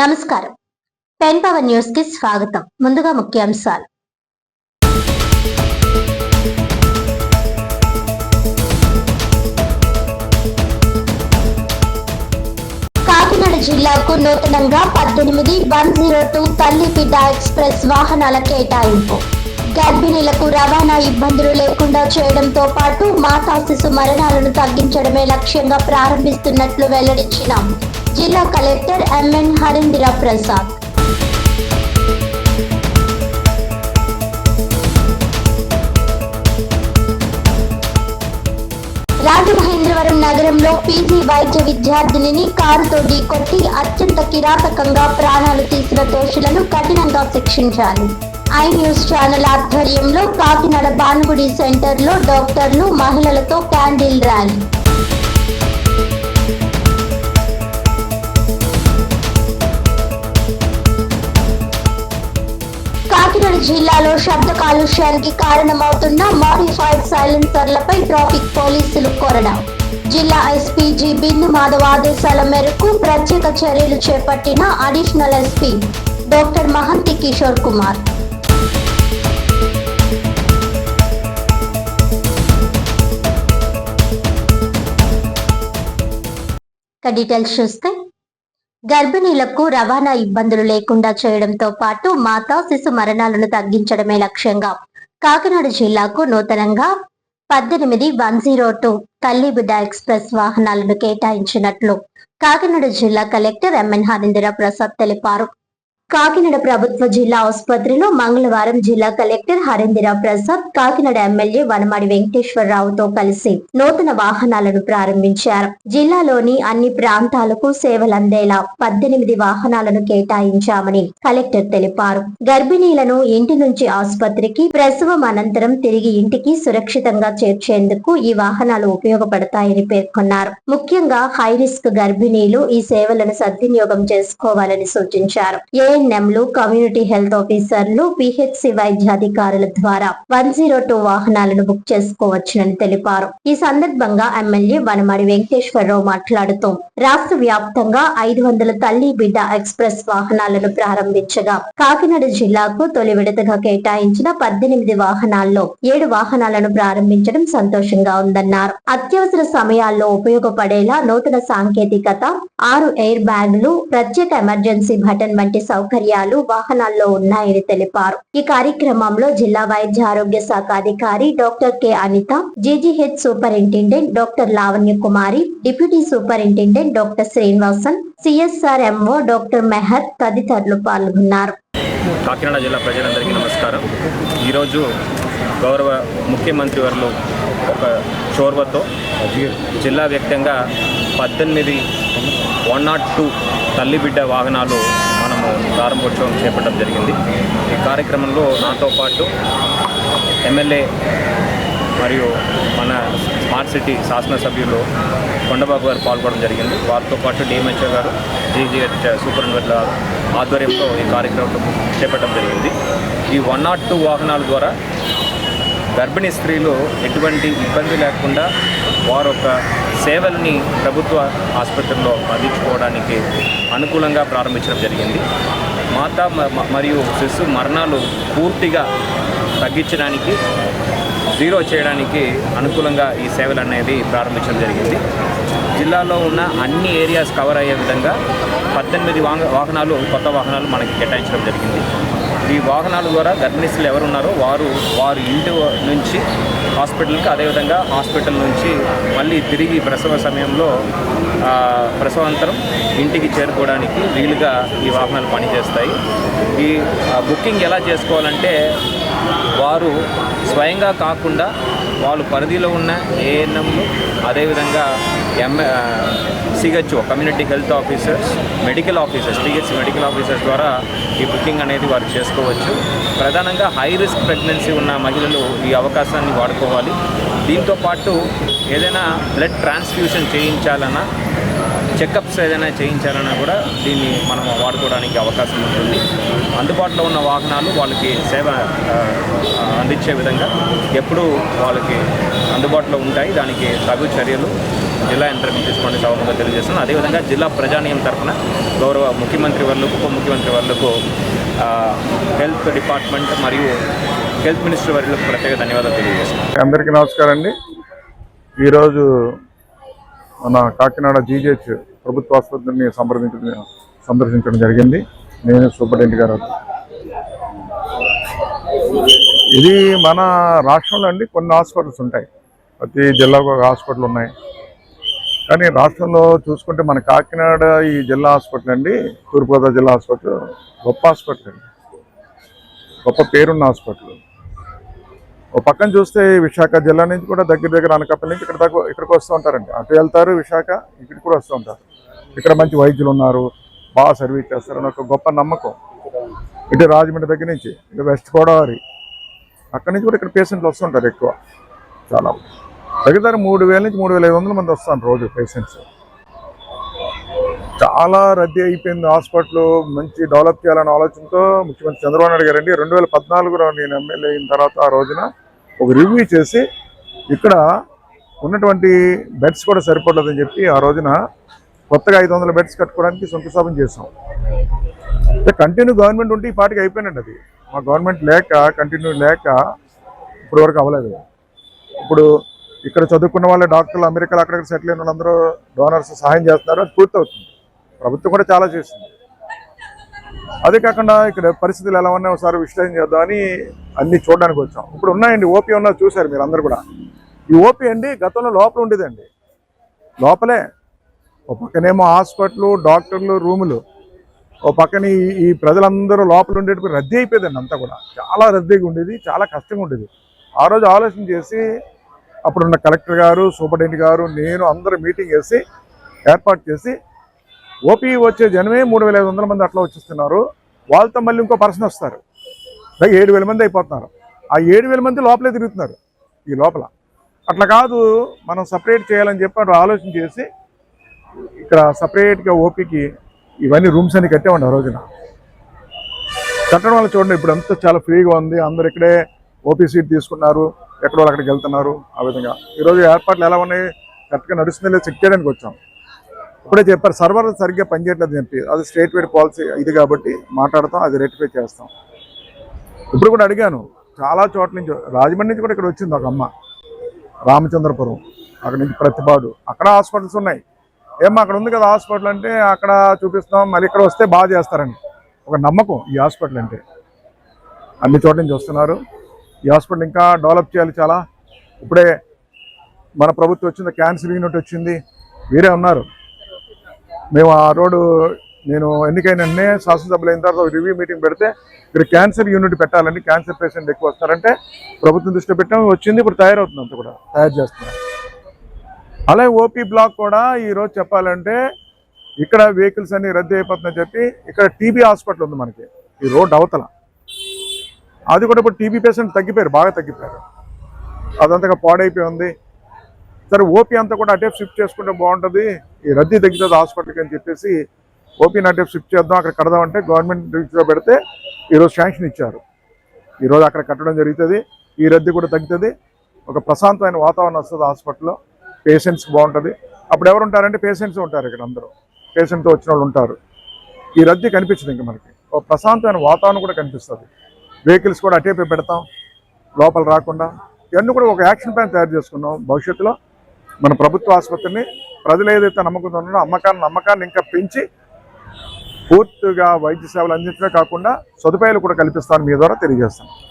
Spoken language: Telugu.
నమస్కారం. పెన్ పవర్ న్యూస్ కి స్వాగతం. ముందుగా ముఖ్యాంశాలు. కాకినాడ జిల్లాకు నూతనంగా 18-102 తల్లి బిడ్డ ఎక్స్ప్రెస్ వాహనాల కేటాయింపు. గర్భిణీలకు రవాణా ఇబ్బందులు లేకుండా చేయడంతో పాటు మాతా శిశు మరణాలను తగ్గించడమే లక్ష్యంగా ప్రారంభిస్తున్నట్లు వెల్లడించిన జిల్లా కలెక్టర్ ఎంఎన్ హరీంద్ర ప్రసాద్. రాజమహేంద్రవరం నగరంలో పీజీ వైద్య విద్యార్థినిని కారుతో ఢీకొట్టి అత్యంత కిరాతకంగా ప్రాణాలు తీసిన దోషులను కఠినంగా శిక్షించాలి. ఐ న్యూస్ ఛానల్ ఆధ్వర్యంలో కాకినాడ భానుగుడి సెంటర్లో డాక్టర్లు మహిళలతో క్యాండిల్ ర్యాలీ. కాకినాడ జిల్లాలో శబ్ద కాలుష్యానికి కారణమవుతున్న మాడిఫైడ్ సైలెన్సర్లపై ట్రాఫిక్ పోలీసులు కొరడా. జిల్లా ఎస్పీ జి బిన్ను మాధవ్ ఆదేశాల మేరకు ప్రత్యేక చర్యలు చేపట్టిన additional SP doctor Mahanti Kishore Kumar. Details చూస్తే, గర్భిణీలకు రవాణా ఇబ్బందులు లేకుండా చేయడంతో పాటు మాతా శిశు మరణాలను తగ్గించడమే లక్ష్యంగా కాకినాడ జిల్లాకు నూతనంగా 18-102 తల్లి బిడ్డ ఎక్స్ప్రెస్ వాహనాలను కేటాయించినట్లు కాకినాడ జిల్లా కలెక్టర్ ఎంఎన్ హరీంద్ర ప్రసాద్ తెలిపారు. కాకినాడ ప్రభుత్వ జిల్లా ఆసుపత్రిలో మంగళవారం జిల్లా కలెక్టర్ హరీంద్ర ప్రసాద్ కాకినాడ ఎమ్మెల్యే వనమాడి వెంకటేశ్వరరావుతో కలిసి నూతన వాహనాలను ప్రారంభించారు. జిల్లాలోని అన్ని ప్రాంతాలకు సేవలందేలా 18 వాహనాలను కేటాయించామని కలెక్టర్ తెలిపారు. గర్భిణీలను ఇంటి నుంచి ఆసుపత్రికి, ప్రసవం అనంతరం తిరిగి ఇంటికి సురక్షితంగా చేర్చేందుకు ఈ వాహనాలు ఉపయోగపడతాయని పేర్కొన్నారు. ముఖ్యంగా హై రిస్క్ గర్భిణీలు ఈ సేవలను సద్వినియోగం చేసుకోవాలని సూచించారు. ఏఎన్ఎంలు, కమ్యూనిటీ హెల్త్ ఆఫీసర్లు, పిహెచ్సి వైద్యాధికారుల ద్వారా 102 వాహనాలను బుక్ చేసుకోవచ్చునని తెలిపారు. ఈ సందర్భంగా ఎమ్మెల్యే వనమాడి వెంకటేశ్వరరావు మాట్లాడుతూ రాష్ట్ర వ్యాప్తంగా 500 తల్లి బిడ్డ ఎక్స్ప్రెస్ వాహనాలను ప్రారంభించగా కాకినాడ జిల్లాకు తొలి విడతగా కేటాయించిన 18 వాహనాల్లో 7 వాహనాలను ప్రారంభించడం సంతోషంగా ఉందన్నారు. అత్యవసర సమయాల్లో ఉపయోగపడేలా నూతన సాంకేతికత, 6 ఎయిర్ బ్యాగులు, ప్రత్యేక ఎమర్జెన్సీ బటన్ వంటి సౌకర్యాలు వాహనాల్లో ఉన్నాయని తెలిపారు. ఈ కార్యక్రమంలో జిల్లా వైద్య ఆరోగ్య శాఖ అధికారి doctor K Anitha, GGH superintendent doctor Lavanya Kumari, deputy superintendent doctor Srinivasan, CSR MO doctor Mehar తదితరులు పాల్గొన్నారు. కాకినాడ జిల్లా ప్రజలందరికీ నమస్కారం. ఈరోజు గౌరవ ముఖ్యమంత్రి వారు ఒక చొరవతో జిల్లా వ్యాప్తంగా 18-102 తల్లి బిడ్డ వాహనాలు మనము ప్రారంభోత్సవం చేపట్టడం జరిగింది. ఈ కార్యక్రమంలో నాతో పాటు ఎమ్మెల్యే మరియు మన స్మార్ట్ సిటీ శాసనసభ్యులు కొండబాబు గారు పాల్గొనడం జరిగింది. వారితో పాటు డిఎంహెచ్ఓ గారు, జీజీహెచ్ సూపరింటెండెంట్ ఆధ్వర్యంలో ఈ కార్యక్రమం చేపట్టడం జరిగింది. ఈ 102 వాహనాల ద్వారా గర్భిణీ స్త్రీలు ఎటువంటి ఇబ్బంది లేకుండా వారు ఒక సేవల్ని ప్రభుత్వ ఆసుపత్రుల్లో అందించుకోవడానికి అనుకూలంగా ప్రారంభించడం జరిగింది. మాతా మరియు శిశు మరణాలు పూర్తిగా తగ్గించడానికి, జీరో చేయడానికి అనుకూలంగా ఈ సేవలు అనేది ప్రారంభించడం జరిగింది. జిల్లాలో ఉన్న అన్ని ఏరియాస్ కవర్ అయ్యే విధంగా 18 వాహనాలు, కొత్త వాహనాలు మనకి కేటాయించడం జరిగింది. ఈ వాహనాల ద్వారా గర్భిణీస్తులు ఎవరున్నారో వారు ఇంటి నుంచి హాస్పిటల్కి, అదేవిధంగా హాస్పిటల్ నుంచి మళ్ళీ తిరిగి ప్రసవ సమయంలో ప్రసవాంతరం ఇంటికి చేరుకోవడానికి వీలుగా ఈ వాహనాలు పనిచేస్తాయి. ఈ బుకింగ్ ఎలా చేసుకోవాలంటే, వారు స్వయంగా కాకుండా వాళ్ళు పరిధిలో ఉన్న ఏఎన్ఎంలు, అదేవిధంగా CHO community health officers, medical officers, PHC medical officers ద్వారా ఈ బుకింగ్ అనేది వారు చేసుకోవచ్చు. ప్రధానంగా హై రిస్క్ ప్రెగ్నెన్సీ ఉన్న మహిళలు ఈ అవకాశాన్ని వాడుకోవాలి. దీంతోపాటు ఏదైనా బ్లడ్ ట్రాన్స్ఫ్యూషన్ చెకప్స్ ఏదైనా చేయించాలన్నా కూడా దీన్ని మనం వాడుకోవడానికి అవకాశం ఉంటుంది. అందుబాటులో ఉన్న వాహనాలు వాళ్ళకి సేవ అందించే విధంగా ఎప్పుడూ వాళ్ళకి అందుబాటులో ఉంటాయి. దానికి తగు చర్యలు జిల్లా యంత్రాంగం తీసుకోండి సభగా తెలియజేస్తున్నాను. అదేవిధంగా జిల్లా ప్రజానీయం తరఫున గౌరవ ముఖ్యమంత్రి వాళ్ళకు, ఉప ముఖ్యమంత్రి వాళ్ళకు, హెల్త్ డిపార్ట్మెంట్ మరియు హెల్త్ మినిస్టర్ వారికి ప్రత్యేక ధన్యవాదాలు తెలియజేస్తున్నాను. అందరికీ నమస్కారం అండి. ఈరోజు మన కాకినాడ జీజీహెచ్ ప్రభుత్వ ఆసుపత్రిని సందర్శించడం జరిగింది. నేను సూపరింటెండెంట్ గారు. ఇది మన రాష్ట్రంలో అండి కొన్ని హాస్పిటల్స్ ఉంటాయి, ప్రతి జిల్లాకు ఒక హాస్పిటల్ ఉన్నాయి. కానీ రాష్ట్రంలో చూసుకుంటే మన కాకినాడ ఈ జిల్లా హాస్పిటల్ అండి, తూర్పుగోదావరి జిల్లా హాస్పిటల్ గొప్ప హాస్పిటల్ అండి, గొప్ప పేరున్న హాస్పిటల్. ఓ పక్కన చూస్తే విశాఖ జిల్లా నుంచి కూడా దగ్గర అనకాపల్లి నుంచి ఇక్కడికి వస్తూ ఉంటారండి. అటు వెళ్తారు, విశాఖ ఇక్కడికి కూడా వస్తూ ఉంటారు. ఇక్కడ మంచి వైద్యులు ఉన్నారు, బాగా సర్వీస్ చేస్తారని ఒక గొప్ప నమ్మకం. ఇటు రాజమండ్రి దగ్గర నుంచి, ఇటు వెస్ట్ గోదావరి అక్కడి నుంచి కూడా ఇక్కడ పేషెంట్లు వస్తుంటారు ఎక్కువ. చాలా దగ్గర 3,000 నుంచి 3,500 మంది వస్తారు రోజు పేషెంట్స్. చాలా రద్దీ అయిపోయింది హాస్పిటల్. మంచి డెవలప్ చేయాలనే ఆలోచనతో ముఖ్యమంత్రి చంద్రబాబు నాయుడు గారు అండి 2014లో నేను ఎమ్మెల్యే అయిన తర్వాత ఆ రోజున ఒక రివ్యూ చేసి ఇక్కడ ఉన్నటువంటి బెడ్స్ కూడా సరిపడలేదని చెప్పి ఆ రోజున కొత్తగా 500 బెడ్స్ కట్టుకోవడానికి శంకుస్థాపన చేసాం. కంటిన్యూ గవర్నమెంట్ ఉంటే ఈ పాటికి అయిపోయినండి. అది మా గవర్నమెంట్ లేక, కంటిన్యూ లేక ఇప్పుడు వరకు అవ్వలేదు. ఇప్పుడు ఇక్కడ చదువుకున్న వాళ్ళే డాక్టర్లు అమెరికాలో అక్కడక్కడ సెటిల్ అయిన వాళ్ళందరూ డోనర్స్ సహాయం చేస్తున్నారు. అది పూర్తవుతుంది. ప్రభుత్వం కూడా చాలా చేస్తుంది. అదే కాకుండా ఇక్కడ పరిస్థితులు ఎలా ఉన్నాయి ఒకసారి విశ్లేషణ చేద్దామని అన్ని చూడడానికి వచ్చాం. ఇప్పుడు ఉన్నాయండి, ఓపీ ఉన్నది చూశారు మీరు అందరు కూడా. ఈ ఓపీ అండి గతంలో లోపల ఉండేదండి, లోపలే. ఓ పక్కనేమో హాస్పిటల్, డాక్టర్లు, రూములు, ఓ పక్కన ఈ ప్రజలందరూ లోపల ఉండేటప్పుడు రద్దీ అయిపోయిందండి. అంతా కూడా చాలా రద్దీగా ఉండేది, చాలా కష్టంగా ఉండేది. ఆ రోజు ఆలోచన చేసి అప్పుడున్న కలెక్టర్ గారు, సూపరింటెండెంట్ గారు, నేను అందరూ మీటింగ్ వేసి ఏర్పాటు చేసి ఓపీ వచ్చే జనమే 3,500 మంది అట్లా వచ్చేస్తున్నారు. వాళ్ళతో మళ్ళీ ఇంకో పర్సన్ వస్తారు, 7,000 మంది అయిపోతున్నారు. ఆ 7,000 మంది లోపలే తిరుగుతున్నారు ఈ లోపల. అట్లా కాదు, మనం సపరేట్ చేయాలని చెప్పి ఆలోచన చేసి ఇక్కడ సపరేట్గా ఓపీకి ఇవన్నీ రూమ్స్ అన్ని కట్టామండి. ఆ రోజున కట్టడం వల్ల చూడండి ఇప్పుడు అంతా చాలా ఫ్రీగా ఉంది. అందరు ఇక్కడే ఓపీ సీట్ తీసుకున్నారు, ఎక్కడ వాళ్ళు అక్కడికి వెళ్తున్నారు. ఆ విధంగా ఈరోజు ఏర్పాట్లు ఎలా ఉన్నాయి, కరెక్ట్గా నడుస్తుందో లేదో చెక్ చేయడానికి వచ్చాం. ఇప్పుడే చెప్పారు సర్వర్ సరిగ్గా పనిచేయట్లేదు చెప్పి, అది స్టేట్ వైడ్ పాలసీ ఇది కాబట్టి మాట్లాడతాం, అది రెక్టిఫై చేస్తాం. ఇప్పుడు కూడా అడిగాను చాలా చోట్ల నుంచి, రాజమండ్రి నుంచి కూడా ఇక్కడ వచ్చింది ఒక అమ్మ, రామచంద్రపురం, అక్కడ నుంచి ప్రతిపాడు, అక్కడ హాస్పిటల్స్ ఉన్నాయి. ఏమో అక్కడ ఉంది కదా హాస్పిటల్ అంటే అక్కడ చూపిస్తాం, మళ్ళీ ఇక్కడ వస్తే బాగా చేస్తారండి. ఒక నమ్మకం ఈ హాస్పిటల్ అంటే. అన్ని చోట్ల నుంచి వస్తున్నారు. ఈ హాస్పిటల్ ఇంకా డెవలప్ చేయాలి చాలా. ఇప్పుడే మన ప్రభుత్వం వచ్చింది, క్యాన్సర్ యూనిట్ వచ్చింది, వేరే ఉన్నారు. మేము ఆ రోడ్డు నేను ఎన్నికైన వెంటనే శాసనసభ్యులు అయిన తర్వాత రివ్యూ మీటింగ్ పెడితే ఇక్కడ క్యాన్సర్ యూనిట్ పెట్టాలండి, క్యాన్సర్ పేషెంట్ ఎక్కువ వస్తారంటే ప్రభుత్వం దృష్టి పెట్టాము, వచ్చింది. ఇప్పుడు తయారవుతుంది, అంతా కూడా తయారు చేస్తున్నారు. అలాగే ఓపీ బ్లాక్ కూడా ఈరోజు చెప్పాలంటే ఇక్కడ వెహికల్స్ అన్ని రద్దీ అయిపోతుందని చెప్పి ఇక్కడ టీబీ హాస్పిటల్ ఉంది మనకి ఈ రోడ్ అవతల. అది కూడా ఇప్పుడు టీబీ పేషెంట్ తగ్గిపోయారు, బాగా తగ్గిపోయారు. అదంతగా పాడైపోయి ఉంది. సరే ఓపీ అంతా కూడా అటేపు షిఫ్ట్ చేసుకుంటే బాగుంటుంది, ఈ రద్దీ తగ్గుతుంది హాస్పిటల్కి అని చెప్పేసి ఓపీని అటేపు షిఫ్ట్ చేద్దాం, అక్కడ కడదామంటే గవర్నమెంట్ దృష్టిలో పెడితే ఈరోజు శాంక్షన్ ఇచ్చారు. ఈరోజు అక్కడ కట్టడం జరుగుతుంది. ఈ రద్దీ కూడా తగ్గుతుంది, ఒక ప్రశాంతమైన వాతావరణం వస్తుంది హాస్పిటల్లో, పేషెంట్స్ బాగుంటుంది. అప్పుడు ఎవరు ఉంటారంటే పేషెంట్స్ ఉంటారు, ఇక్కడ అందరూ పేషెంట్తో వచ్చిన వాళ్ళు ఉంటారు. ఈ రద్దీ కనిపించదు ఇంకా మనకి, ఒక ప్రశాంతమైన వాతావరణం కూడా కనిపిస్తుంది. వెహికల్స్ కూడా అటేపే పెడతాం, లోపల రాకుండా. ఇవన్నీ కూడా ఒక యాక్షన్ ప్లాన్ తయారు చేసుకున్నాం. భవిష్యత్తులో మన ప్రభుత్వ ఆసుపత్రిని ప్రజలు ఏదైతే నమ్మకంతో ఉన్నారో నమ్మకాన్ని ఇంకా పెంచి పూర్తిగా వైద్య సేవలు అందించడమే కాకుండా సదుపాయాలు కూడా కల్పిస్తానని మీ ద్వారా తెలియజేస్తాను.